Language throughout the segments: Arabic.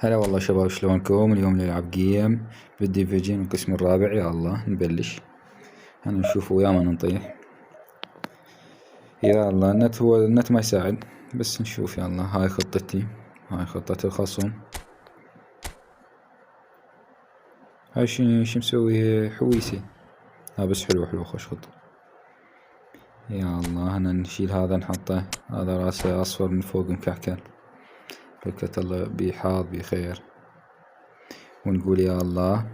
هلا والله شباب، شلونكم؟ اليوم نلعب جيم بالديفيجن القسم الرابع. يا الله نبلش. نشوف وياما نطيح. يا الله النت ما يساعد، بس نشوف. يا الله هاي خطتي، هاي خطة الخصم. هاي شي مسوي حويسي. بس حلو خوش خطة. يا الله هنا نشيل هذا نحطه، هذا راسه اصفر من فوق مكعكل. بركة الله بيحاط بخير. ونقول يا الله.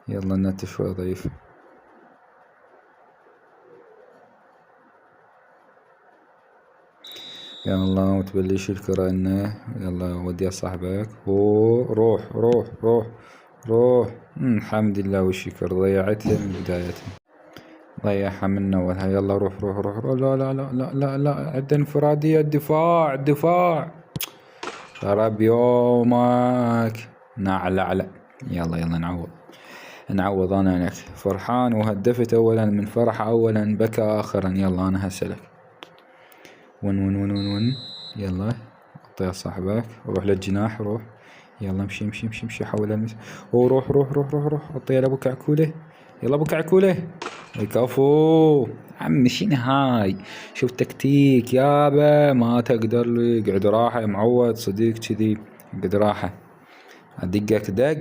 يلا النت شوي ضعيف. يا الله وتبلش الكرة انه يلا وديها صاحبك. روح روح روح روح. الحمد لله والشكر، ضيعتها من بدايتها، ضيعها من اولها. يلا روح روح روح, روح. لا لا لا لا لا لا، عندنا انفرادية. الدفاع خرب يومك. نعلع. يلا نعوض. انا فرحان وهدفت اولا من فرح، اولا بكى اخرا. يلا انا هسلك. ون. يلا اعطيها صاحبك وروح للجناح. روح يلا امشي حول المس. روح اعطيها لابو كعكوله. يلا ابو كعكوله. كفو عمي. شنو هاي؟ شوف تكتيك يابا، ما تقدر لي. اقعد راحه يا معود، صديق كذي. اقعد راحه. ادقك دق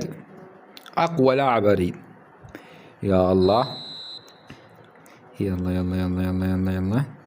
اقوى لاعب اريد. يا الله. يلا